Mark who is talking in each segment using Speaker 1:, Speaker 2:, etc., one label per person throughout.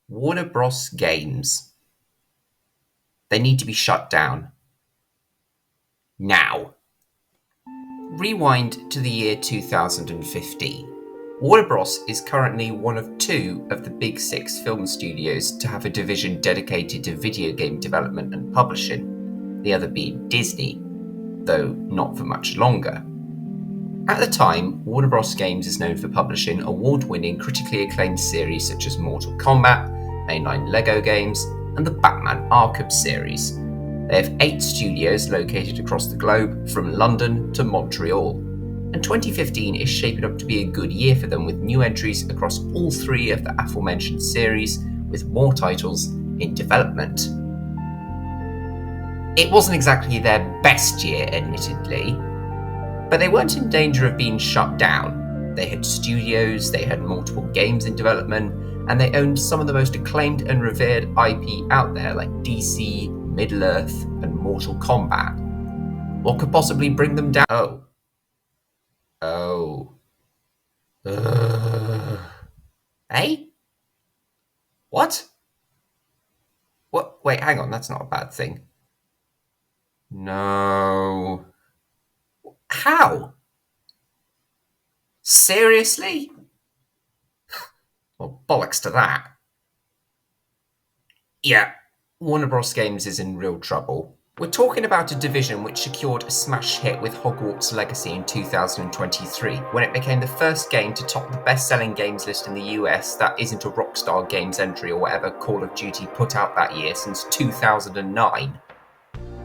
Speaker 1: Warner Bros. Games. They need to be shut down. Now. Rewind to the year 2015. Warner Bros. Is currently one of two of the big six film studios to have a division dedicated to video game development and publishing, the other being Disney, though not for much longer. At the time, Warner Bros. Games is known for publishing award-winning, critically acclaimed series such as Mortal Kombat, mainline LEGO games, and the Batman Arkham series. They have 8 studios located across the globe, from London to Montreal. And 2015 is shaping up to be a good year for them, with new entries across all 3 of the aforementioned series, with more titles in development. It wasn't exactly their best year, admittedly, but they weren't in danger of being shut down. They had studios, they had multiple games in development, and they owned some of the most acclaimed and revered IP out there, like DC, Middle-earth, and Mortal Kombat. What could possibly bring them down? Hey? What? What? Wait, hang on, that's not a bad thing. No. How? Seriously? Well, bollocks to that. Yeah, Warner Bros. Games is in real trouble. We're talking about a division which secured a smash hit with Hogwarts Legacy in 2023, when it became the first game to top the best-selling games list in the US that isn't a Rockstar Games entry or whatever Call of Duty put out that year since 2009.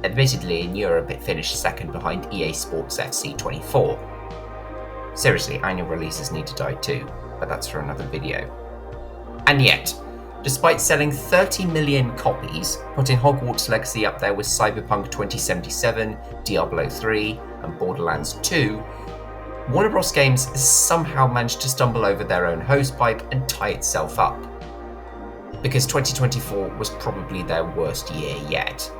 Speaker 1: Admittedly, in Europe it finished second behind EA Sports FC 24. Seriously, annual releases need to die too, but that's for another video. And yet, despite selling 30 million copies, putting Hogwarts Legacy up there with Cyberpunk 2077, Diablo 3, and Borderlands 2, Warner Bros. Games somehow managed to stumble over their own hosepipe and tie itself up. Because 2024 was probably their worst year yet.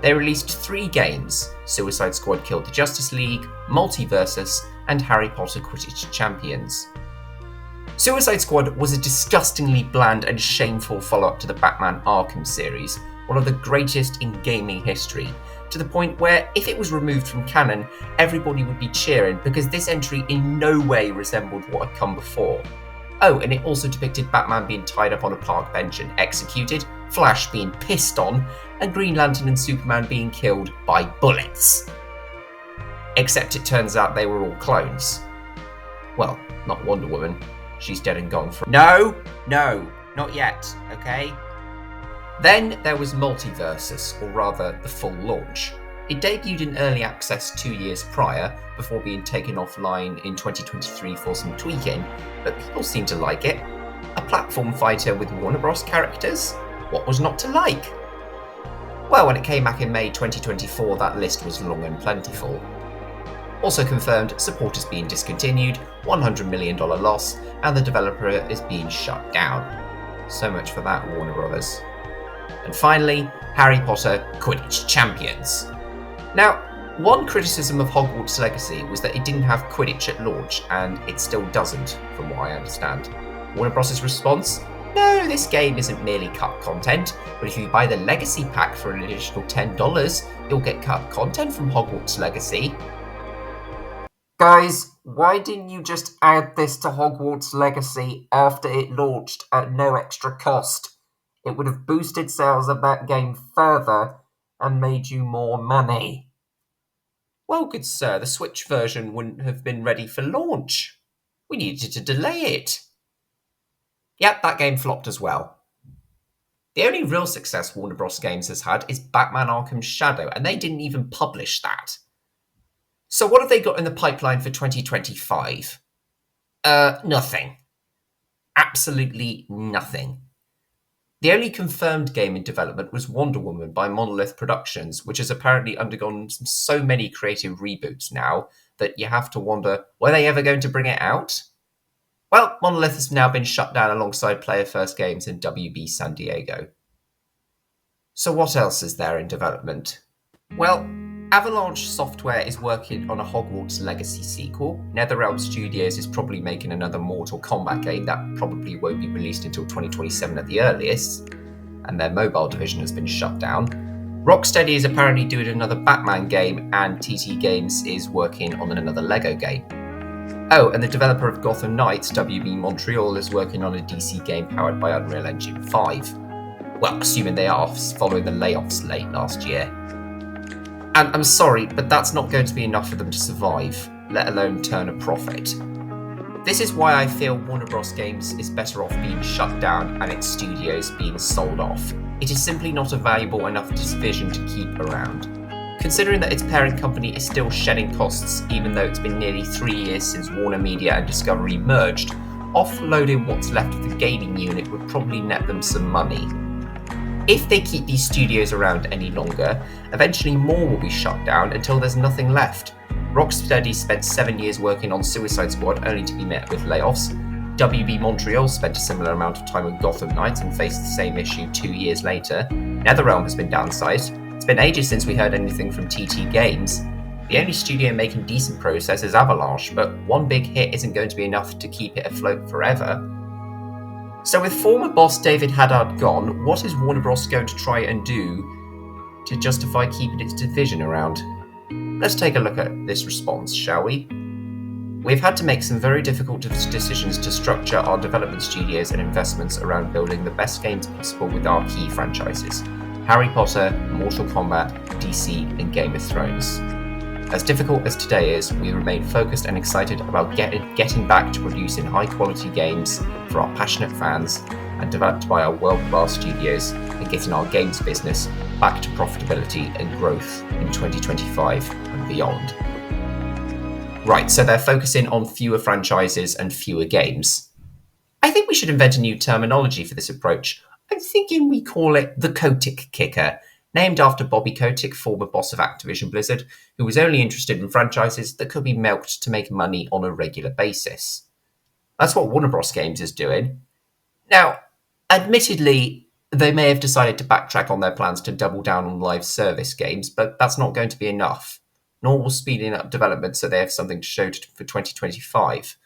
Speaker 1: They released 3 games: Suicide Squad Killed the Justice League, Multiversus, and Harry Potter Quidditch Champions. Suicide Squad was a disgustingly bland and shameful follow-up to the Batman Arkham series, one of the greatest in gaming history, to the point where if it was removed from canon, everybody would be cheering because this entry in no way resembled what had come before. Oh, and it also depicted Batman being tied up on a park bench and executed, Flash being pissed on, and Green Lantern and Superman being killed by bullets. Except it turns out they were all clones. Well, not Wonder Woman. She's dead and gone from... No, not yet, okay? Then there was Multiversus, or rather, the full launch. It debuted in early access 2 years prior, before being taken offline in 2023 for some tweaking, but people seem to like it. A platform fighter with Warner Bros. Characters? What was not to like? Well, when it came back in May 2024, that list was long and plentiful. Also confirmed, support is being discontinued, $100 million loss, and the developer is being shut down. So much for that, Warner Brothers. And finally, Harry Potter Quidditch Champions. Now, one criticism of Hogwarts Legacy was that it didn't have Quidditch at launch, and it still doesn't, from what I understand. Warner Bros.' response? No, this game isn't merely cut content, but if you buy the Legacy pack for an additional $10, you'll get cut content from Hogwarts Legacy. Guys, why didn't you just add this to Hogwarts Legacy after it launched at no extra cost? It would have boosted sales of that game further and made you more money. Well, good sir, the Switch version wouldn't have been ready for launch. We needed to delay it. Yep, that game flopped as well. The only real success Warner Bros. Games has had is Batman Arkham Shadow, and they didn't even publish that. So what have they got in the pipeline for 2025? Nothing. Absolutely nothing. The only confirmed game in development was Wonder Woman by Monolith Productions, which has apparently undergone so many creative reboots now that you have to wonder, were they ever going to bring it out? Well, Monolith has now been shut down alongside Player First Games and WB San Diego. So what else is there in development? Well, Avalanche Software is working on a Hogwarts Legacy sequel. NetherRealm Studios is probably making another Mortal Kombat game that probably won't be released until 2027 at the earliest, and their mobile division has been shut down. Rocksteady is apparently doing another Batman game, and TT Games is working on another Lego game. Oh, and the developer of Gotham Knights, WB Montreal, is working on a DC game powered by Unreal Engine 5. Well, assuming they are, following the layoffs late last year. And I'm sorry, but that's not going to be enough for them to survive, let alone turn a profit. This is why I feel Warner Bros. Games is better off being shut down and its studios being sold off. It is simply not a valuable enough division to keep around. Considering that its parent company is still shedding costs even though it's been nearly 3 years since Warner Media and Discovery merged, offloading what's left of the gaming unit would probably net them some money. If they keep these studios around any longer, eventually more will be shut down until there's nothing left. Rocksteady spent 7 years working on Suicide Squad only to be met with layoffs. WB Montreal spent a similar amount of time with Gotham Knights and faced the same issue 2 years later. NetherRealm has been downsized. It's been ages since we heard anything from TT Games. The only studio making decent progress is Avalanche, but one big hit isn't going to be enough to keep it afloat forever. So with former boss David Haddad gone, what is Warner Bros. Going to try and do to justify keeping its division around? Let's take a look at this response, shall we? We've had to make some very difficult decisions to structure our development studios and investments around building the best games possible with our key franchises: Harry Potter, Mortal Kombat, DC, and Game of Thrones. As difficult as today is, we remain focused and excited about getting back to producing high-quality games for our passionate fans and developed by our world-class studios, and getting our games business back to profitability and growth in 2025 and beyond. Right, so they're focusing on fewer franchises and fewer games. I think we should invent a new terminology for this approach. I'm thinking we call it the Kotick Kicker, named after Bobby Kotick, former boss of Activision Blizzard, who was only interested in franchises that could be milked to make money on a regular basis. That's what Warner Bros. Games is doing. Now, admittedly, they may have decided to backtrack on their plans to double down on live service games, but that's not going to be enough, nor will speeding up development so they have something to show for 2025.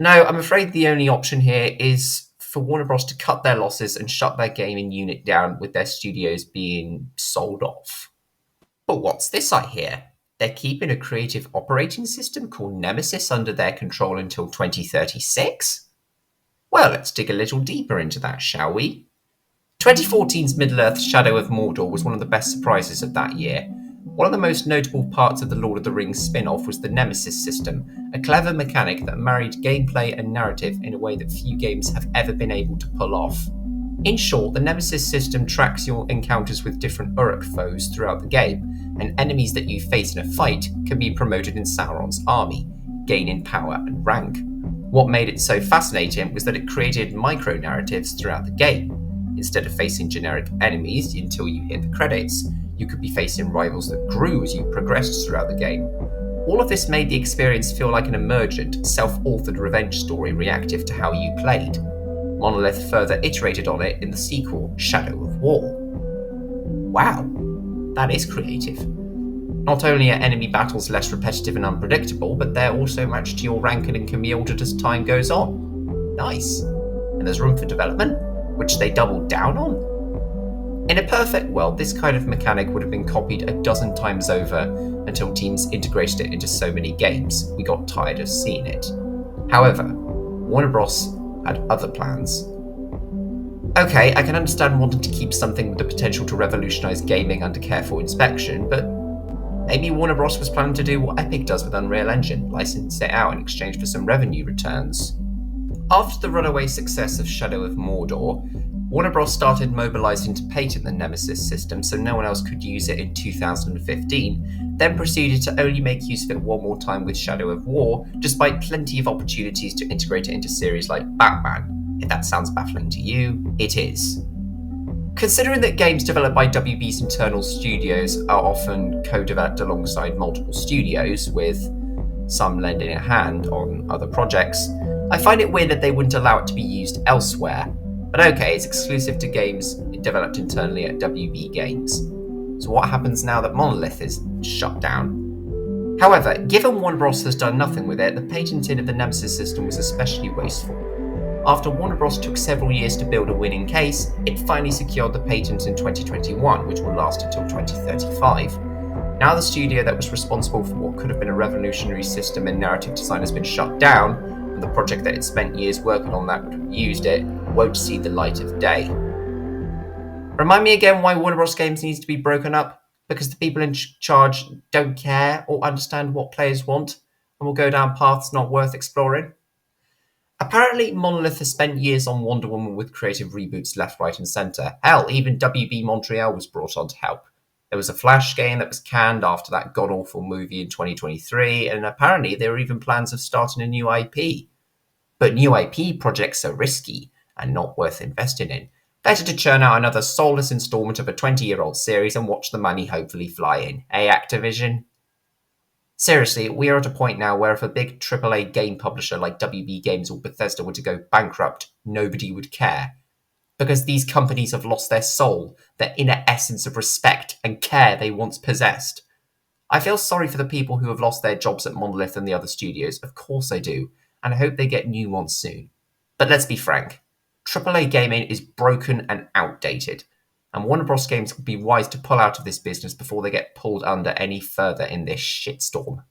Speaker 1: No, I'm afraid the only option here is for Warner Bros. To cut their losses and shut their gaming unit down with their studios being sold off. But what's this I hear? They're keeping a creative operating system called Nemesis under their control until 2036? Well, let's dig a little deeper into that, shall we? 2014's Middle-earth Shadow of Mordor was one of the best surprises of that year. One of the most notable parts of the Lord of the Rings spin-off was the Nemesis system, a clever mechanic that married gameplay and narrative in a way that few games have ever been able to pull off. In short, the Nemesis system tracks your encounters with different Uruk foes throughout the game, and enemies that you face in a fight can be promoted in Sauron's army, gaining power and rank. What made it so fascinating was that it created micro-narratives throughout the game. Instead of facing generic enemies until you hit the credits, you could be facing rivals that grew as you progressed throughout the game. All of this made the experience feel like an emergent, self-authored revenge story reactive to how you played. Monolith further iterated on it in the sequel, Shadow of War. Wow, that is creative. Not only are enemy battles less repetitive and unpredictable, but they're also matched to your rank and can be altered as time goes on. Nice. And there's room for development, which they doubled down on. In a perfect world, this kind of mechanic would have been copied a dozen times over until teams integrated it into so many games we got tired of seeing it. However, Warner Bros. Had other plans. Okay, I can understand wanting to keep something with the potential to revolutionize gaming under careful inspection, but maybe Warner Bros. Was planning to do what Epic does with Unreal Engine, license it out in exchange for some revenue returns. After the runaway success of Shadow of Mordor, Warner Bros. Started mobilizing to patent the Nemesis system so no one else could use it in 2015, then proceeded to only make use of it one more time with Shadow of War, despite plenty of opportunities to integrate it into series like Batman. If that sounds baffling to you, it is. Considering that games developed by WB's internal studios are often co-developed alongside multiple studios, with some lending a hand on other projects, I find it weird that they wouldn't allow it to be used elsewhere. But okay, it's exclusive to games developed internally at WB Games. So what happens now that Monolith is shut down? However, given Warner Bros. Has done nothing with it, the patenting of the Nemesis system was especially wasteful. After Warner Bros. Took several years to build a winning case, it finally secured the patent in 2021, which will last until 2035. Now the studio that was responsible for what could have been a revolutionary system and narrative design has been shut down, and the project that it spent years working on that used it won't see the light of day. Remind me again why Warner Bros. Games needs to be broken up? Because the people in charge don't care or understand what players want, and will go down paths not worth exploring? Apparently, Monolith has spent years on Wonder Woman with creative reboots left, right, and centre. Hell, even WB Montreal was brought on to help. There was a Flash game that was canned after that god-awful movie in 2023, and apparently there were even plans of starting a new IP. But new IP projects are risky and not worth investing in. Better to churn out another soulless installment of a 20-year-old series and watch the money hopefully fly in. Eh, Activision? Seriously, we are at a point now where if a big AAA game publisher like WB Games or Bethesda were to go bankrupt, nobody would care. Because these companies have lost their soul, their inner essence of respect and care they once possessed. I feel sorry for the people who have lost their jobs at Monolith and the other studios, of course I do, and I hope they get new ones soon. But let's be frank, AAA gaming is broken and outdated, and Warner Bros. Games would be wise to pull out of this business before they get pulled under any further in this shitstorm.